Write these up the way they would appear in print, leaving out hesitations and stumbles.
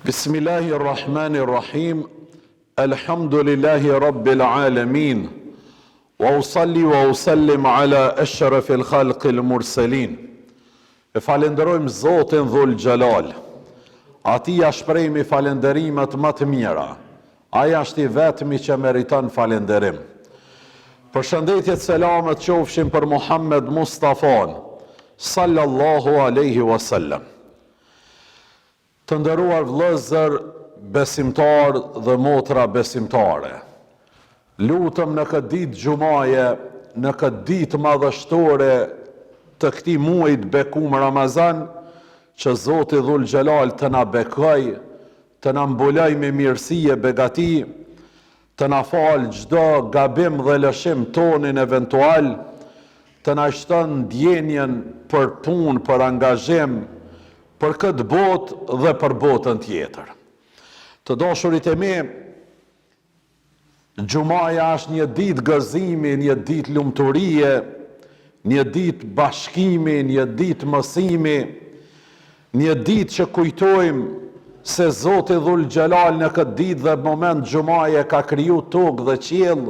Bismillahirrahmanirrahim. Alhamdulillahi rabbil alamin. Wa usalli wa usallim ala ashrafil khalqil mursalin. E falenderojmë Zotin Dhul Gjelal. Ati ja shprejmi falenderimet më të mira. Aja është i vetmi që meriton falenderim. Përshëndetjet selamet qofshin për Muhammed Mustafan, sallallahu alaihi wasallam. Të nderuar vëllezër besimtar dhe motra besimtare, lutëm në këtë ditë gjumaje, në këtë ditë madhështore të këtij muaji të bekuar Ramazan, që Zoti Dhul Gjelal të na bekoj, të na mbuloj me mirësi e begati, të na falë çdo gabim dhe lëshim tonin eventual, të na shton ndjenjen për punë, për angazhim, për këtë botë dhe për botën tjetër. Të dashurit e mi, gjumaja është një ditë gëzimi, një ditë lumturie, një ditë bashkimi, një ditë mësimi, një ditë që kujtojmë se Zoti Dhul Gjelal në këtë ditë dhe moment gjumaje ka kriju tokë dhe qiell,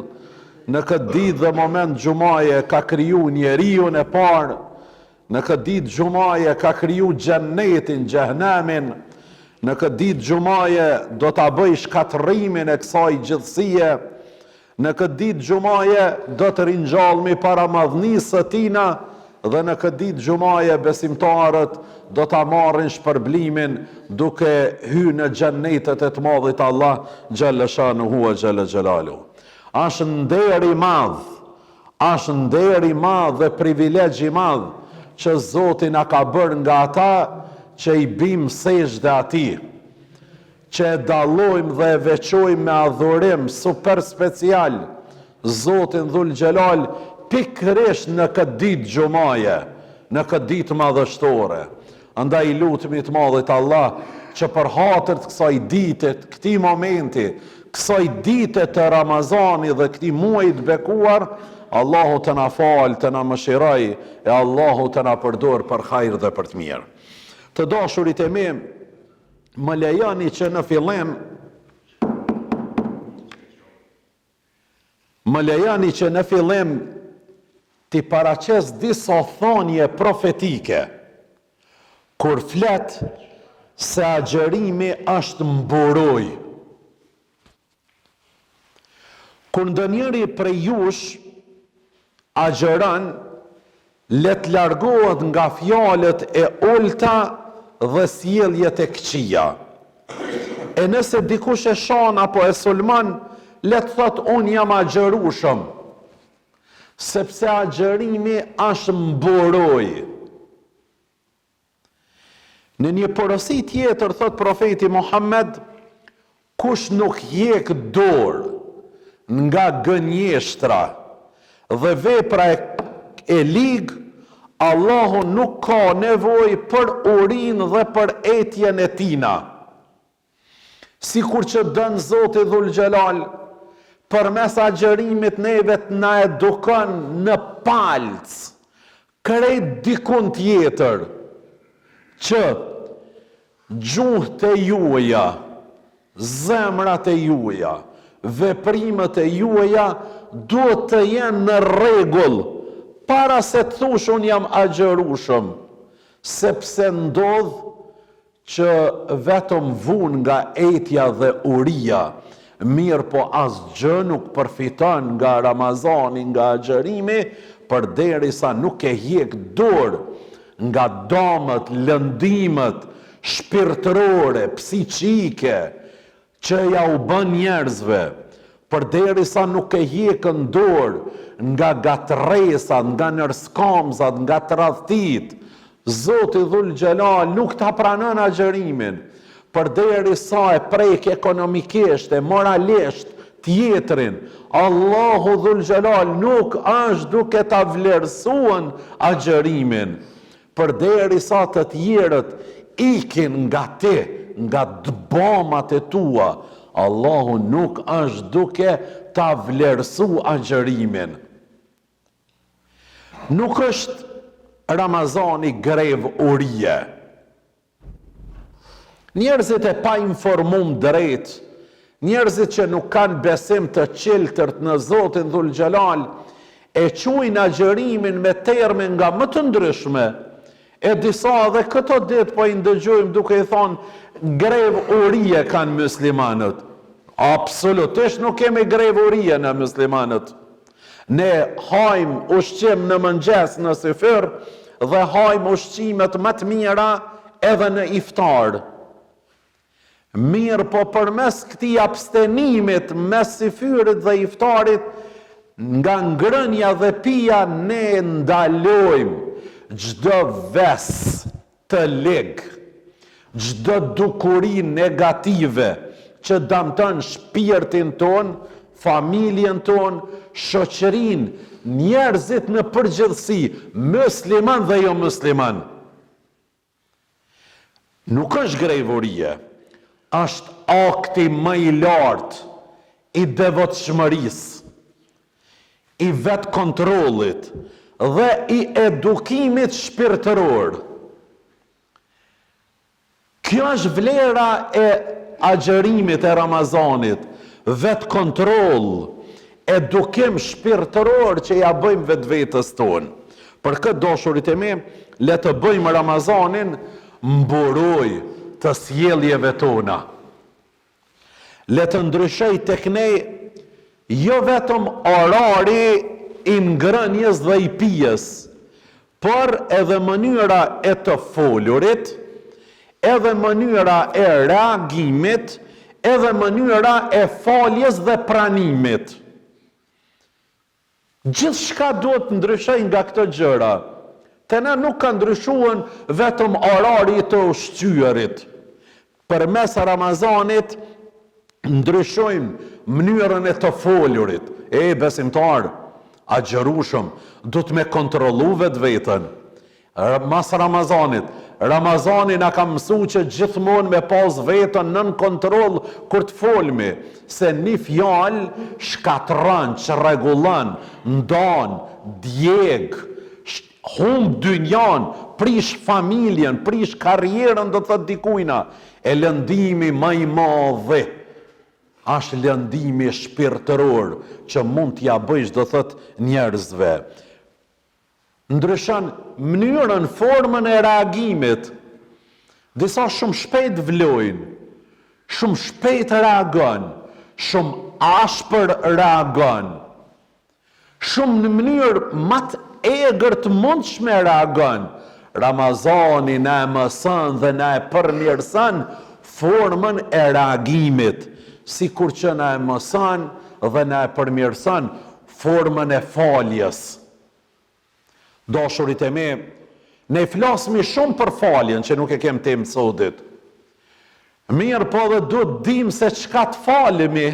në këtë ditë dhe moment gjumaje ka kriju njeriun e parë, në këtë ditë gjumaje ka kriju xhennetin, xhehenemin, në këtë ditë gjumaje do ta bëj shkatërimin e kësaj gjithësie, në këtë ditë gjumaje do të ringjallemi para madhnisë së tina, dhe në këtë ditë gjumaje besimtarët do ta marrin shpërblimin duke hyrë në xhennetet e të madhit Allah xhalla shanuhu wa xhalla xhelaluhu. Është nder i madh, është nder i madh dhe privilegj i madh që Zoti na ka bërë nga ata që i bim sejdë atij, që e dallojmë dhe e veçojmë me adhurim super special Zotin Dhul Gjelal pikërisht në këtë ditë gjumaje, në këtë ditë madhështore. Andaj lutemi të madhit Allah që për hatër të kësaj dite, këtij momenti, kësaj dite të Ramazani dhe këtij muaji të bekuar, Allahu të na falë, të na mëshiroj, e Allahu të na përdor për hajër dhe për të mirë. Të dashurit e mi, më lejoni që në fillim t'i paraqes disa thonje profetike, kur flet se agjerimi është mburoj. Kur ndonjëri prej jush agjeron, let largohet nga fjalët e ulta dhe sjelljet e këqija. E nëse dikush e shan apo e sulmon, let thot unë jam agjerueshëm, sepse agjerimi është mburoj. Në një porosi tjetër thot profeti Muhammed, kush nuk hjek dorë nga gënjeshtra dhe vepra e ligë, Allahu nuk ka nevojë për urinë dhe për etjen e tina. Sikur që dën Zoti Dhul Gjelal, përmes agjerimit neve të na edukon në palc, krejt dikun tjetër, që gjuhët e juaja, zemrat e juaja, veprimet e juaja duhet të jenë në rregull, para se të thush unë jam agjerueshëm, sepse ndodh që vetëm vun nga etja dhe uria, mirë po asgjë nuk përfiton nga Ramazani, nga agjerimi, përderisa nuk e hjek dorë nga dëmet, lëndimet shpirtërore, psiqike, që ja u bën njerëzve, përderisa nuk e hjekën dorë nga gatresat, nga nërskamzat, nga tradhtit, Zoti Dhul Gjelal nuk ta pranon agjerimin, përderisa e prek ekonomikisht, e moralisht tjetrin, Allahu Dhul Gjelal nuk është duke ta vlerësuar agjerimin, përderisa të tjerët ikin nga ti, nga dëbamat e tua, Allahu nuk është duke ta vlerësu agjerimin. Nuk është Ramazani grev urie. Njerëzit e pa informum drejt, njerëzit që nuk kanë besim të qiltërt në Zotin Dhul Gjelal, e quajnë agjërimin me terme nga më të ndryshme, e disa dhe këto ditë po i ndëgjojmë duke i thonë grev urie kanë muslimanët. Absolutisht nuk kemi grev urie në muslimanët. Ne hajmë ushqim në mëngjes në syfyr dhe hajmë ushqimet më të mira edhe në iftar. Mirë po përmes këtij abstenimit mes syfyrit dhe iftarit, nga ngrënja dhe pija ne ndalojmë çdo ves të lig, çdo dukuri negative që dëmton shpirtin ton, familjen ton, shoqërinë, njerëzit në përgjithësi, musliman dhe jo musliman. Nuk është grejvorie, është akti më i lartë i devotshmërisë, i vetë kontrollit dhe i edukimit shpirtëror. Kjo është vlera e agjërimit e Ramazanit, vetë kontroll, edukim shpirtëror që ja bëjmë vetë vetës tonë. Për këtë dashurit e mi, le të bëjmë Ramazanin mburoj të sjelljeve tona. Le të ndryshoj tek ne jo vetëm orari i ngrënjes dhe i pijes, por edhe mënyra e të folurit, edhe mënyra e reagimit, edhe mënyra e faljes dhe pranimit. Gjithçka duhet të ndryshoj nga këto gjëra. Te na nuk ka ndryshuar vetëm orari i të ushqyerit. Përmes Ramazanit ndryshojmë mënyrën e të folurit. Besimtar, agjërushëm, du të me kontrollu vetë vetën. Mas Ramazanit, Ramazani na ka mësu që gjithmonë me pas vetën nën kontroll kur të folmi, se një fjalë shkatran, çrregullon, ndon, djeg, humb dynjan, prish familjen, prish karrierën, do të thotë dikujna. E lëndimi më i madh është lëndimi shpirtëror që mund t'ja bëjsh, do thotë, njerëzve. Ndryshon mënyrën, formën e reagimit. Disa shumë shpejt vlojnë, shumë shpejt reagon, shumë ashpër reagon, shumë në mënyrë më të egër të mundshme reagon. Ramazani na e mëson dhe na e përmirëson formën e reagimit, sikur që na e mëson dhe na e përmirëson formën e faljes. Dashurit e mi, ne flasmi shumë për faljen, që nuk e kem temë sodit. Mirë po dhe duhet dim se çka të falemi,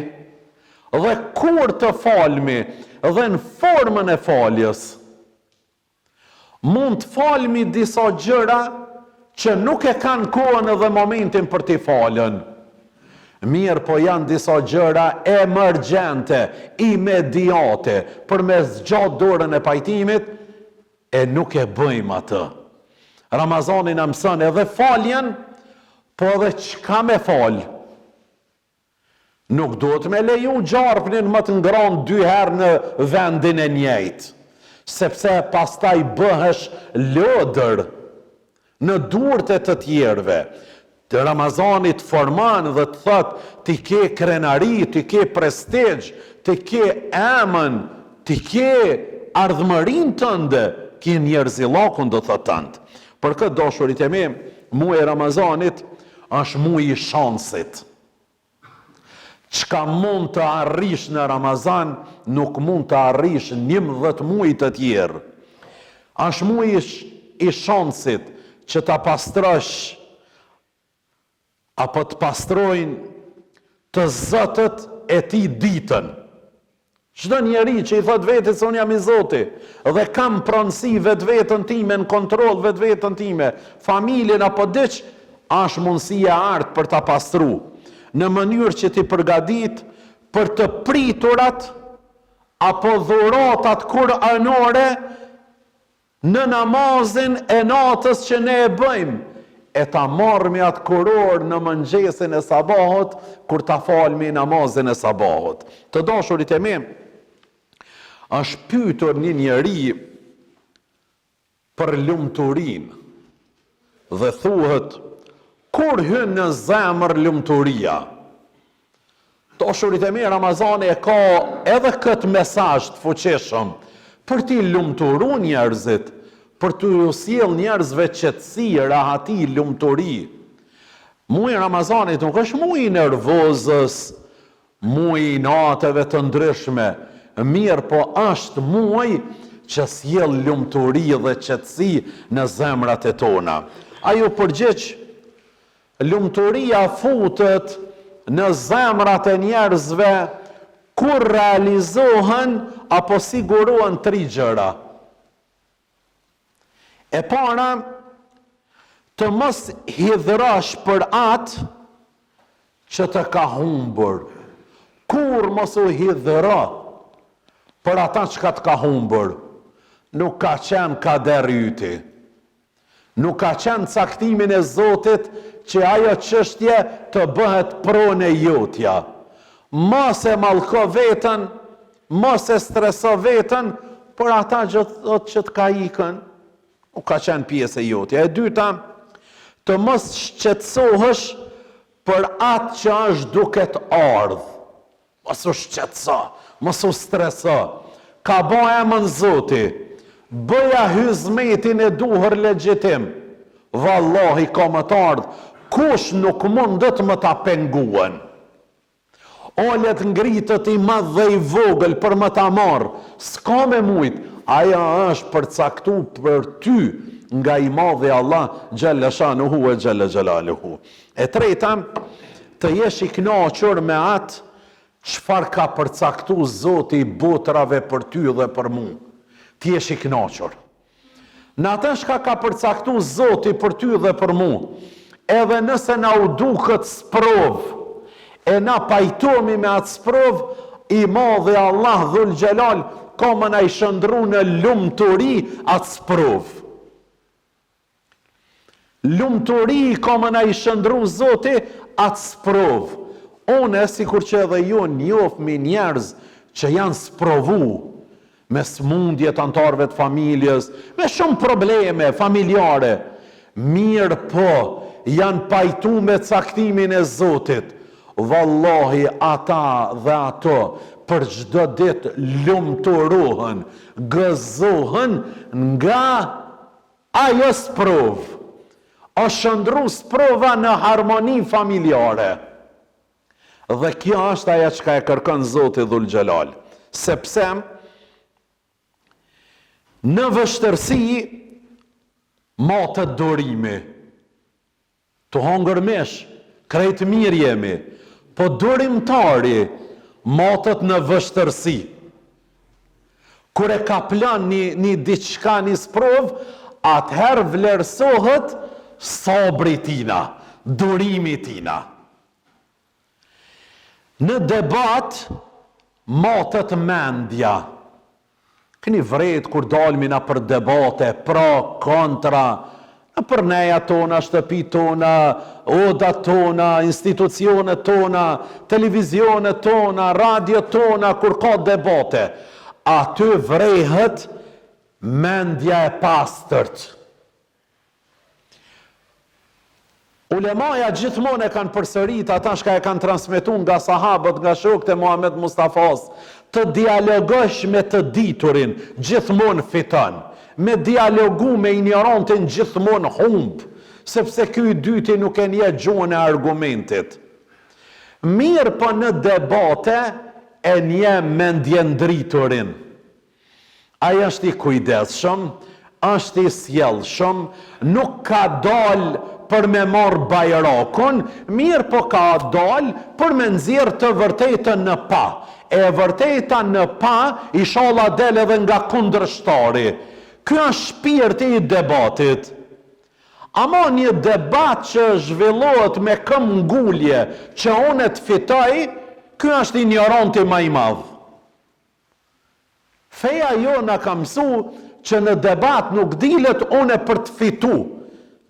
dhe kur të falemi, dhe në formën e faljes. Mund të falemi disa gjëra që nuk e kanë kohën edhe momentin për t'i falën. Mirë po janë disa gjëra emergjente, imediate, përmes gjatë dorën e pajtimit, e nuk e bëjmë atë. Ramazani na mëson edhe faljen, po edhe çka me fal. Nuk duhet me leju gjarpnin më të ngranë 2 herë në vendin e njëjtë, sepse pastaj bëhesh lodër në durët e të tjerëve. Të Ramazanit forman dhe të thot, ti ke krenari, ti ke prestigj, ti ke emën, ti ke ardhmërin tënde, ki njerëzillakun do thot tëndë. Për këtë dashurit e mi, muaj e Ramazanit është muaj i shansit. Çka mund të arrish në Ramazan, nuk mund të arrish 11 muaj të tjerë. Është muaj i shansit që ta pastrosh apo të pastrojnë të zotët e ti ditën. Çdo njeri që i thot vetit se unë jam i Zoti dhe kam pronësi vetën time, në kontroll vetën time, familjen apo diç, është mundësia artë për ta pastru, në mënyrë që ti përgadit për të priturat apo dhuratat kuranore në namazin e natës që ne e bëjmë, e ta marrmi atë kuror në mëngjesin e sabahut, kur ta falmi namazin e sabahut. Të dashurit e mi, është pyetur një njeri për lumturinë dhe thuhet, kur hyn në zemër lumturia? Dashurit e mi, Ramazani e ka edhe këtë mesazh të fuqishëm për t'i lumturu njerëzit, për t'u sjell njerëzve qetësi, rahati, lumturi. Muaji i Ramazanit nuk është muaji i nervozës, muaji i natëve të ndryshme, mirë po është muaj që sjell lumturi dhe qetësi në zemrat e tona. Ajo përgjigj, lumturia futet në zemrat e njerëzve kur realizohen apo sigurohen 3 gjëra. E para, të mos hidhrash për atë që të ka humbur. Kur mos u hidhra për ata që ka të ka humbur, nuk ka qenë kader yti. Nuk ka qenë caktimin e Zotit që ajo çështje të bëhet pronë e jotja. Mos e mallko veten, mos e streso veten për ata që të ka ikën. Nuk ka qenë pjesë e jotja. E dyta, të mos shqetësohesh për atë që është duke të ardhë. Mos u shqetëso, mos u streso. Ka bo emën Zoti, bëja hizmetin e duhur legjitim. Vallahi ka më të ardhë, kush nuk mundet më ta penguen. Olet ngritët i madh dhe i vogël për më ta marrë, s'ka me mujt, aja është përcaktu për ty nga i madhi Allah Gjelle Shanuhu e Gjelle Gjelaluhu. E treta, të jesh i kënaqur me atë çfarë ka përcaktu Zoti i botrave për ty dhe për mu. Të jesh i kënaqur. Në atë shka ka përcaktu Zoti për ty dhe për mu, edhe nëse na u duket sprov, e na pajtomi me atë sprov, i madhi Allah Dhul Gjelal ka më na i shëndru në lumturi atë sprov. Lumturi ka më na i shëndru Zoti atë sprov. One, si kur që edhe ju njofmi njerëz që janë sprovu me smundjet antarëve të familjes, me shumë probleme familjare, mirë po, janë pajtu me caktimin e Zotit. Vallahi ata dhe ato për çdo ditë lumturohen, gëzohen nga ajo sprov. O shëndru sprova në harmoni familjare. Dhe kjo është ajo që e kërkon Zoti Dhul Gjelal. Sepse në vështërsi matet dorimi. Të hongër mesh, krejt mirë jemi, po dorimtari matet në vështërsi. Kur e ka plan një diçka, një sprov, atëherë vlerësohet sabri tina, dorimi tina. Në debat matet mendja. Këni vret kur dalmina për debate, pra, kontra, për neja tona, shtëpi tona, oda tona, institucionet tona, televizionet tona, radio tona, kur ka debate, aty vrehet mendja e pastërt. Ulemaja gjithmonë e kanë përsërit, ata shka e kanë transmetuar nga sahabët, nga shokët e Muhammed Mustafas, të dialogosh me të diturin, gjithmonë fiton. Me dialogu me ignorantin gjithmonë humb, sepse ky i dyti nuk e nje gjuhën e argumentit. Mirë po në debate e nje mendje ndriturin. Ai është i kujdesshëm, është i sjellshëm, nuk ka dal për me marrë bajrakun, mirë po ka dal për me nxjerrë të vërtetën në pa. E vërteta në pa, inshallah del edhe nga kundërshtari. Ky është shpirti i debatit. Ama një debat që zhvillohet me këmbgulje, që unë të fitoj, ky është ignoranti më i madh. Feja jo na ka mësu që në debat nuk dilet unë për të fitu.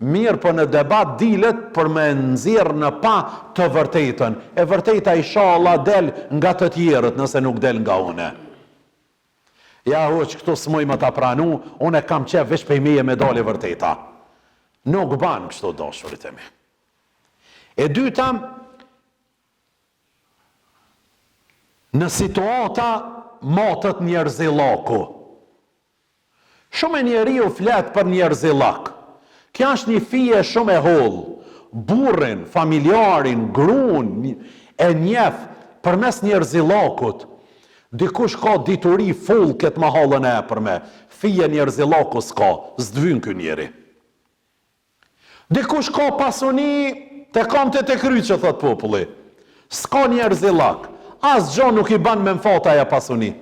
mirë po në debat dilet për me nxjerrë në pa të vërtetën. E vërteta inshallah del nga të tjerët nëse nuk del nga une. Ja hoq këtu s'moj më ta pranu, une kam qef vesh pe meje me dale vërteta. Nuk ban kështu dashurit e mi. E dyta, në situata matët njerëzillaku. Shumë e njeri u flet për njerëzillak. Kja është një fije shumë e hollë. Burrin, familjarin, gruan e njeh përmes njerëzillakut. Dikush ka dituri full këtë mahallën e përme. Fije njerëzillaku s'ka, s'dvyn ky njeri. Dikush ka pasuni te kamte te kry që thot populli. S'ka njerëzillak. As gjo nuk i ban me mfata ja pasuni.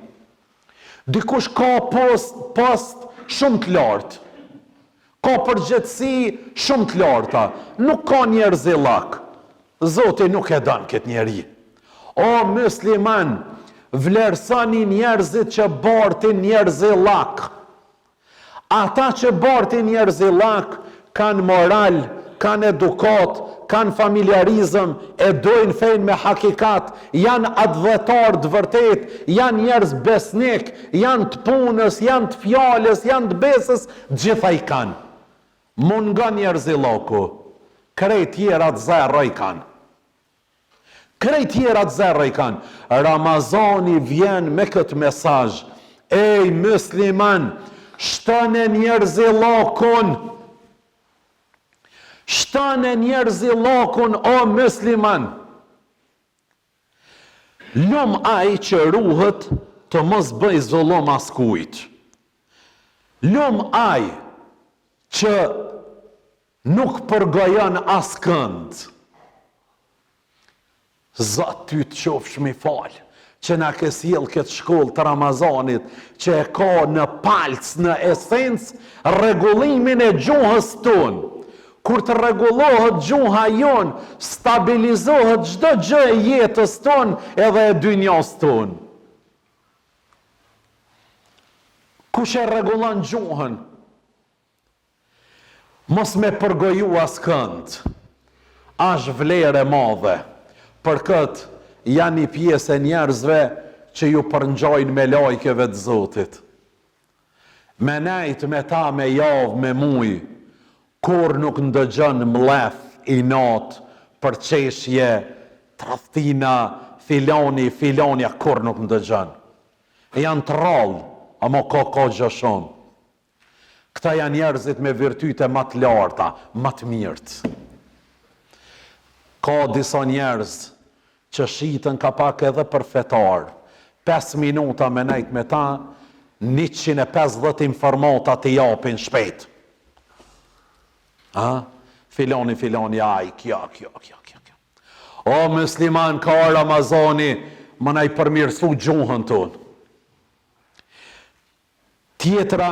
Dikush ka post shumë të lartë. Ka përgjithësi shumë të larta. Nuk ka njerëzillak. Zoti nuk e dan këtë njeri. O musliman, vlerësoni njerëzit që bartin njerëzillak. Ata që bartin njerëzillak kanë moral, kanë edukat, kanë familjarizëm, e dojnë fejnë me hakikat, janë adhëtar të vërtet, janë njerëz besnik, janë të punës, janë të fjales, janë të besës, gjitha i kanë. Mund nga njerëzillaku, krejt tjera të zerra i kanë. Krejt tjera të zerra i kanë. Ramazani vjen me këtë mesazh. Ej musliman, shtone njerëzillakun. Shtane njerëzillakun o musliman. Lum ai që ruhet të mos bëj zullum askujt. Lum ai që nuk përgojon askënd. Zot ty të qofsh mi fal, që na ke sjell këtë shkollë të Ramazanit, që e ka në palc, në esencë, rregullimin e gjuhës tonë. Kur të rregullohet gjuha jon, stabilizohet çdo gjë e jetës tonë edhe e dynjas tonë. Kush e rregullon gjuhën? Mos me përgoju askënd. Është vlerë e madhe. Për këtë janë një pjesë e njerëzve që ju përngjojnë me lajkeve të Zotit. Me nejt, me ta, me javë, me muj, kur nuk ndëgjën mlef i natë për qeshje, tradhtina, filonja, kur nuk ndëgjën. Janë të rallë, ama ka gjë shumë. Këta janë njerëzit me virtyte më të larta, më të mirët. Ka disa njerëz që shiten ka pak edhe për fetar. 5 minuta me nejt me ta, 150 informata të japin shpejt. Filoni, aj, kjo. O musliman, ka Ramazani, më na i përmirësu gjuhën tonë. Tjetra,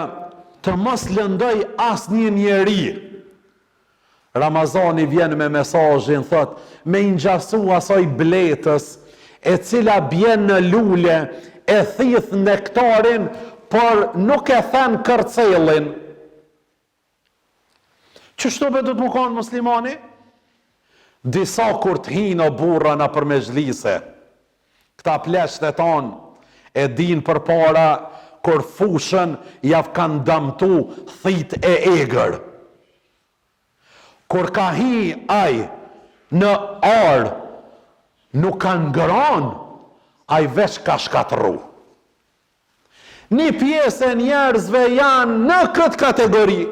të mos lëndoj as një njeri. Ramazani vjen me mesazhin, thot, me ingjasu asoj bletës, e cila bjen në lule, e thith nektarin, por nuk e then kërcelin. Qështu be du të më konë muslimani? Disa kur të hinë o burra në për me zhlise, këta plesht e tonë e din për para kur fushën javë kanë damtu thit e egrë. Kur ka hi aj në arë, nuk kanë ngëron, aj veç ka shkatru. Një pjesë e njerëzve janë në këtë kategori.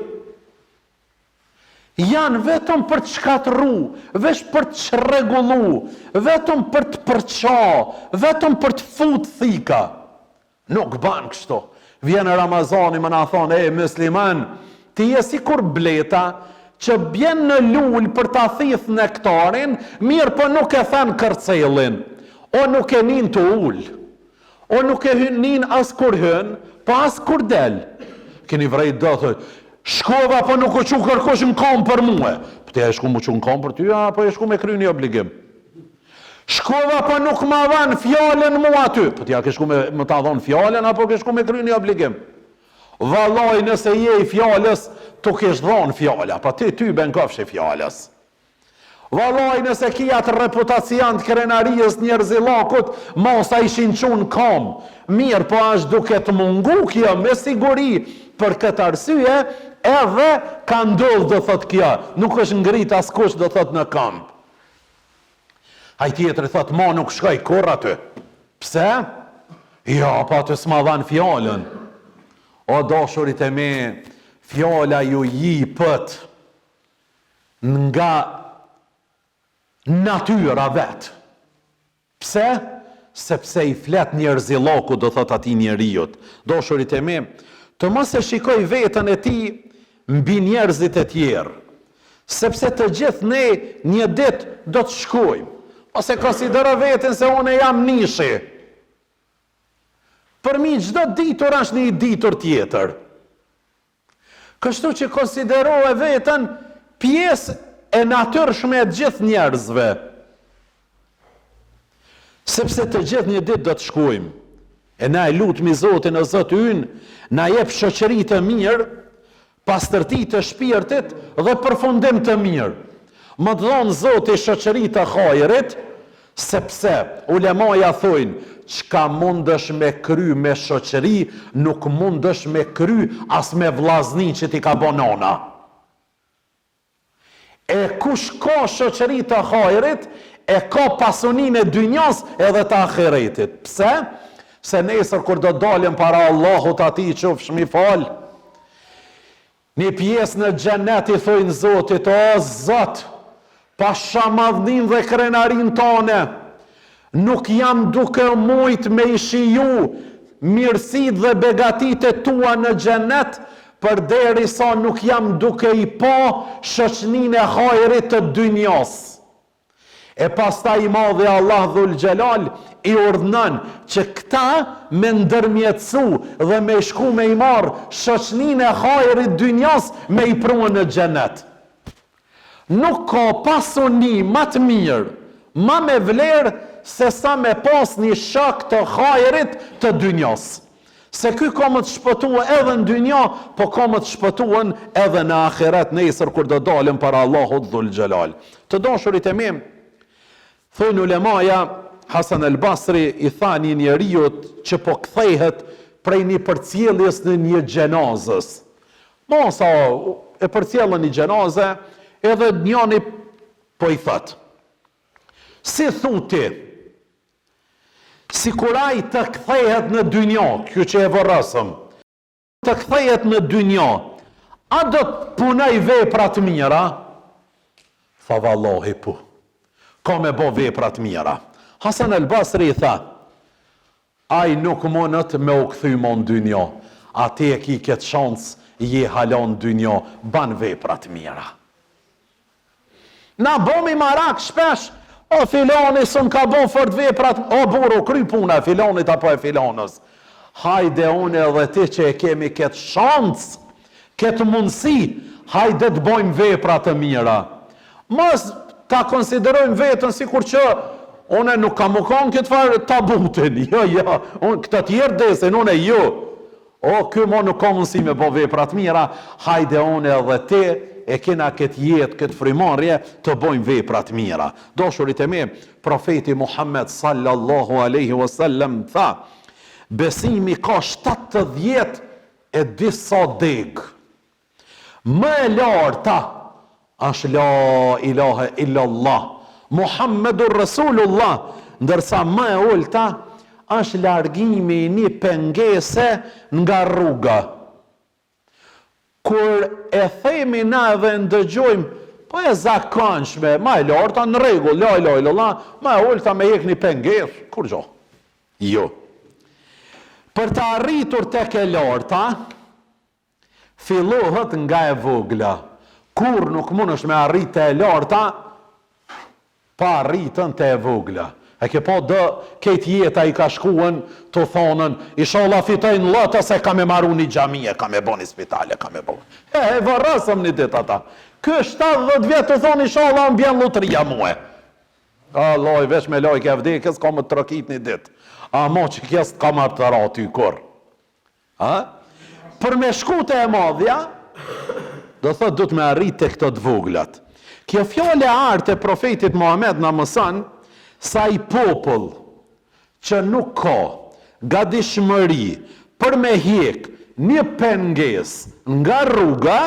Janë vetëm për të shkatru, veç për të shregullu, vetëm për të përqa, vetëm për të fut thika. Nuk ban kështu. Vjen Ramazani më na thonë, e musliman, ti je si kur bleta që bjen në lull për ta thith nektarin, mirë po nuk e than kërcelin, o nuk e nin të ull, o nuk e nin as kur hën, po as kur del. Keni vrejt do të shkova po nuk o që kërkosh në kam për muë. Po te e shku mu që në kam për ty, po e shku me kry një obligim. Shkova po nuk ma dhanë fjallën mu aty. Po t'ja ke shku me ta dhanë fjallën, apo ke shku me kry një obligim. Vallaj nëse je i fjallës, tu kesh dhonë fjalla, pa ty ben kofsh i fjallës. Vallaj nëse ki atë reputacion të krenarijës njerëzillakut, mos a ishin qunë kam. Mirë, po është duke të mungu kjo me siguri për këtë arsye, edhe ka ndodhë do thot kjo. Nuk është ngrit askush do thot në kamp. Ai tjetri thot, ma nuk shkoj kur aty. Pse? Ja, pa të s'ma dhanë fjallën. O dashurit e me, fjalla ju jipët nga natyra vetë. Pse? Sepse i flet njerëzillaku do thot ati njeriut. Dashurit e me, të mos e shikoj vetën e ti mbi njerëzit e tjerë. Sepse të gjithë ne një ditë do të shkojmë. Ose konsidero vetën se unë jam nishi. Për mi çdo ditur është një ditur tjetër. Kështu që konsidero e vetën pjesë e natyrshme e gjithë njerëzve. Sepse të gjithë një ditë do të shkojmë. E na e lutmi Zotin o Zotë ynë, na jep shoqëri të mirë, pastërti të shpirtit dhe përfundim të mirë. Më të dhonë Zoti shoqëri të hajrit, sepse ulemaja thojnë, çka mundësh me kry me shoqëri, nuk mundësh me kry as me vllazni që ti ka bonona. E kush ka shoqëri të hajrit, e ka pasunin e dynjas edhe të ahiretit. Pse? Se nesër kur do dalim para Allahut ati qofsh mi fal, një pjesë në xhenet i thojnë Zotit, o Zot, pa shamadhin dhe krenarin tone, nuk jam duke mujt me i shiju mirësit dhe begatit e tua në xhenet, përderisa nuk jam duke i pa shoqnin e hajrit të dynjas. E pastaj i madhe Allah dhul Gjelal i urdhnon që këta me ndërmjetësu dhe me shku me i marë shoqnin e hajrit dynjas me i prunë në xhenet. Nuk ka pasuni ma të mirë, ma me vlerë se sa me pas një shok të hajrit të dynjas. Se ky ka më të shpëtua edhe në dynja, po ka më të shpëtuan edhe në ahiret nesër kur do dalim para Allahut dhul Gjelal. Të dashurit e mi, thojnë ulemaja, Hasan el Basri i tha një njeriut që po kthehet prej një përcjelljes në një gjenazës. Masa e përcjellën një gjenazë, edhe njani po i thot, si thuti, si kuraj të kthehet në dynja, kjo që e vërësëm, të kthehet në dynja, a do të punoj vepra të mira? Tha vallahi po, ka me bo vepra të mira. Hasan el Basri i tha, aj nuk monët me u kthy më në dynja, ati e ki këtë shansë, je halon dynja, ban vepra të mira. Na bomi marak shpesh, o filoni sën ka bo fort veprat, o buru kry puna e filonit apo e filonës. Hajde une edhe ti që e kemi këtë shansë, këtë mundësi, hajde të bojmë vepra të mira. Mos ta konsiderojmë vetën si kur që une nuk kam u konë këtë farë tabutin, jo, këtë tjerë desin, une jo. O, kjo mo nuk ka mundësi me bo vepra të mira, hajde une edhe ti, e kena këtë jetë, këtë frimarje, të bojmë vepra të mira. Dashurit e me, profeti Muhammed sallallahu aleyhi wasallam tha, besimi ka 70 e disa degë. Më e larta është la ilahe illallah, Muhammedur Rasulullah, ndërsa më e ulta është largimi një pengese nga rruga. Kur e themi na dhe ndëgjojmë, po e zakonshme, ma e larta në rregull, la ilahe illallah, ma e ulta me jek një pengesë, kur gjo? Jo. Për të arritur tek e larta, fillohet nga e vogla. Kur nuk mund është me arrit të e larta, pa arritën të e vogla. E ke po dë, këtë jeta i ka shkuen të thonën, inshallah fitojnë lëta se ka me maru një gjamije, ka me bo një spitale, ka me bo. E vërësëm një dit ata. Kë 70 vjetë të thonë, inshallah më bjen lutëria muhe. Allah, vesh me lojke e vdekës, ka më të trokit një dit. A mo që kjesë ka më të rati kur. për me shku te e madhja, do thot du të me arrit të këto të voglat. Kjo fjale arte e profetit Muhammed na mëson sa i popull që nuk ka gatishmëri për me hjek një penges nga rruga,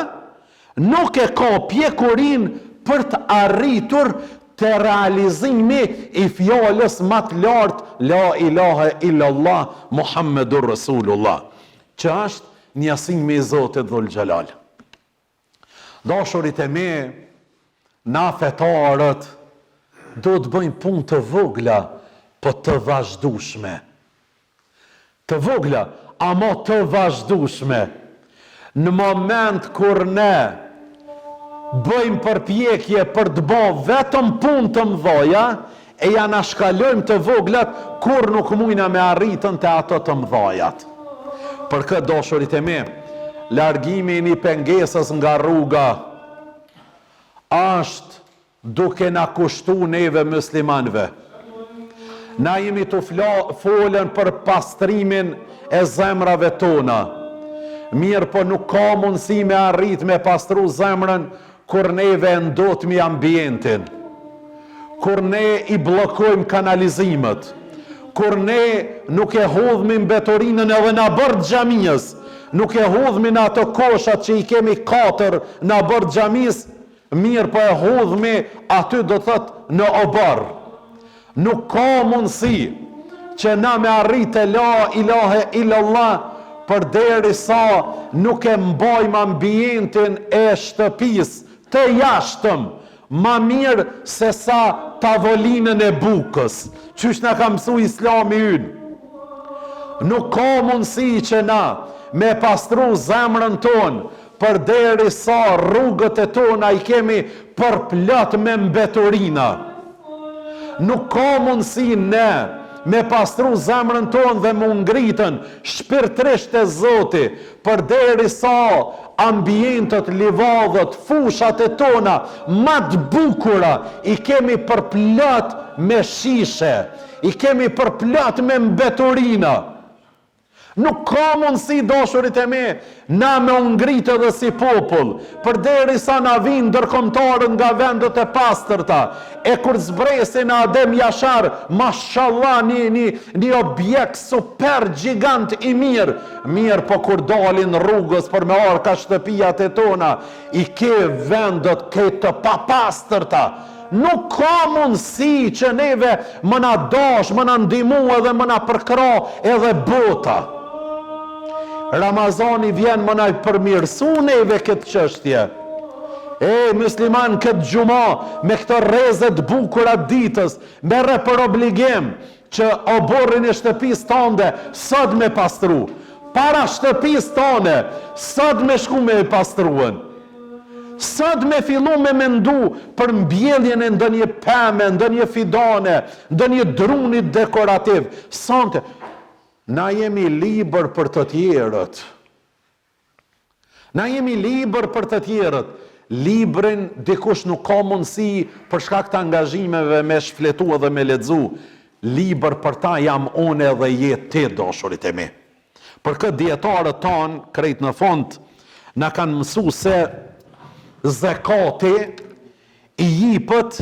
nuk e ka pjekurin për të arritur të realizimi i fjallës më të lartë la ilaha illallah Muhammedur Rasulullah, që është njësimi i Zotit Dhul Xhelal. Dashurit e mi, na fetarët do të bëjmë punë të vogla, po të vazhdueshme. Të vogla, ama të vazhdueshme. Në moment kur ne bëjmë përpjekje për të bërë vetëm punë të mëdha, e ja na shkalojmë të voglat, kur nuk mujna me arritën të ato të mëdhajat. Për këtë, dashurit e mi, largimi i një pengesës nga rruga është duke na kushtu neve muslimanve. Na jemi të folën për pastrimin e zemrave tona. Mirë, po nuk ka mundësi me arrit me pastru zemrën kur neve ndotmi ambientin, kur ne i blokojmë kanalizimet, kur ne nuk e hodhmi mbetorinën edhe në bërë xhamijës, nuk e hodhmi në ato koshat që i kemi 4 në bërë xhamijës, mirë, po e hodhmi aty do thot në obar. Nuk ka mundësi që na me arritë la ilahe illallah për deri sa nuk e mbajmë ambientin e shtëpis të jashtëm ma mirë se sa tavolinën e bukës, qysh na ka mësu Islami ynë. Nuk ka mundësi që na me pastru zemrën tonë për deri sa rrugët e tona i kemi përplot me mbeturina. Nuk ka mundësi ne me pastru zemrën tonë dhe më ngritën shpirtrisht e Zoti për deri sa ambientët, livadhët, fushat e tona më të bukura i kemi përplot me shishe, i kemi përplot me mbeturina. Nuk ka mundësi, dashurit e mi, na me ngritë edhe si popull, për deri sa na vinë ndërkombëtarët nga vendet e pastërta, e kur zbresin Adem Jashar, mashallah, një objekt super gjigant i mirë, po kur dalin rrugës për me arka shtëpijat e tona, i ke vendet këtë papastërta. Nuk ka mundësi që neve më na dash, më na ndihmu edhe më na përkra edhe bota. Ramazani vjen më na përmirësu neve këtë çështje. Musliman, këtë gjuma, me këto rrezet bukura ditës, merre për obligim që oborrin e shtëpisë tënde sot me pastru. Para shtëpisë tënde sot me shku me pastruën. Sot me fillu me mendu për mbjelljen e ndonjë pemë, ndonjë fidane, ndonjë drunit dekorativ. Sonte, na jemi libër për të tjerët. Na jemi libër për të tjerët. Librin dikush nuk ka mundësi për shkak të angazhimeve me shfletu edhe me lexu. Libër për ta jam unë edhe je ti, dashurit e mi. Për këtë dietarët tanë, krejt në fund, na kanë mësu se zekati i jipët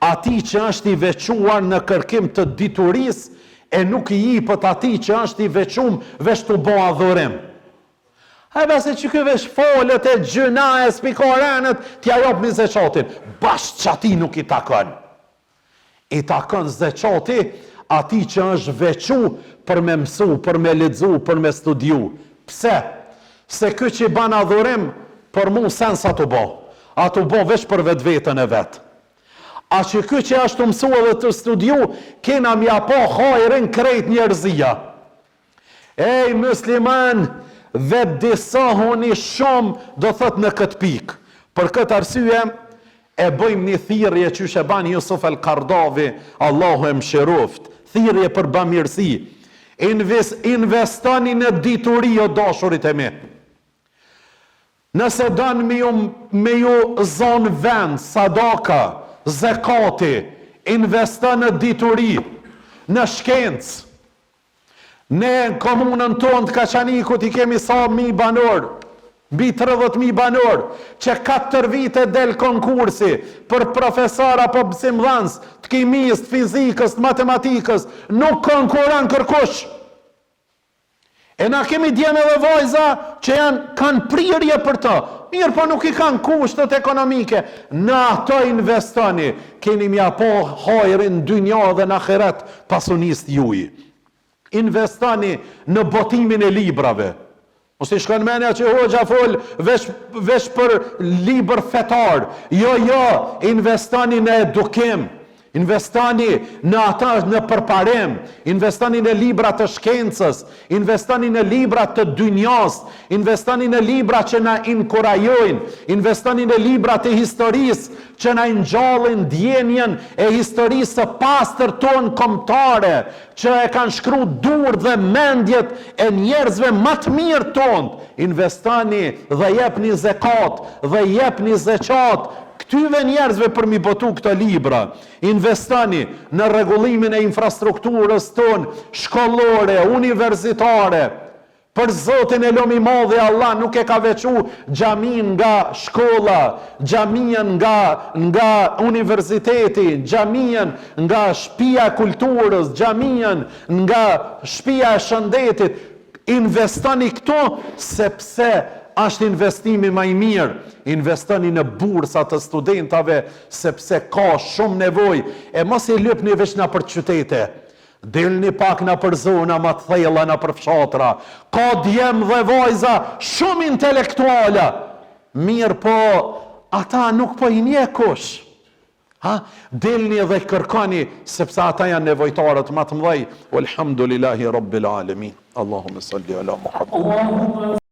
ati që është i veçuar në kërkim të dituris, e nuk i jipët ati që është i veçum veç të bo adhurim. Bese që këve shfolët e gjëna e spikorenët, t'ja jopë mi zeqatin. Bashkë që ati nuk i takën. I takën zeqati ati që është veçu për me mësu, për me ledzu, për me studiu. Pse? Se kë që i ban adhurim, për mu sen sa të bo. A të bo veç për vetë vetën e vetë. A që kë që ashtë të mësu edhe të studiu, kena mja po hajrin krejt njerëzia. Musliman, dhe disahoni shumë do thot në këtë pikë. Për këtë arsye, e bëjmë një thirrje që e ban Jusuf el-Kardavi, Allahu e mëshiroft, thirrje për bamirësi. Investoni në dituri, o dashurit e mi. Nëse dënë me ju zonë vend, sadaka, zekati, investon në dituri, në shkencë, Ne në komunën tonë të Kaçanikut i kemi sa mi banor, mbi 30.000 banor, që 4 vite del konkursi për profesor apo mësimdhënës të kimisë, të fizikës, të matematikës, nuk konkuron kërkush. E na kemi djemë dhe vajza që kanë prirje për të, mirë po nuk i kanë kushtet ekonomike. Në ato investoni, keni mja po hajrin dynja dhe në ahiret pasunist juj. Investoni në botimin e librave. Mos i shkon menja që hoxha fol vesh për libër fetar. Jo, investoni në edukim. Investoni në ata në përparim, investoni në libra të shkencës, investoni në libra të dynjas, investoni në libra që na inkurajojnë, investoni në libra të historisë që na ngjallin ndjenjen e historisë së pastër tonë kombëtare, që e kanë shkruar dur dhe mendjet e njerëzve më të mirë tonë. Investoni dhe jepni zakat dhe jepni zeqat këtyve njerëzve për mi botu këto libra. Investoni në rregullimin e infrastrukturës tonë, shkollore, universitare. Për Zotin e lomi madhe, Allah nuk e ka veçu xhamin nga shkolla, xhamien nga universiteti, xhamien nga shtëpia e kulturës, xhamien nga shtëpia e shëndetit. Investoni këto sepse është investimi më i mirë. Investoni në bursat të studentave sepse ka shumë nevojë. E mos i lypni veç na për qytete. Delni pak na për zona më të thella, na për fshatra. Ka djem dhe vajza shumë intelektuala. Mirë po, ata nuk po i nje kush. Delni dhe kërkoni sepse ata janë nevojtarët më të mëdhej. Walhamdulillahi rabbil alamin. Allahumma salli ala Muhammad.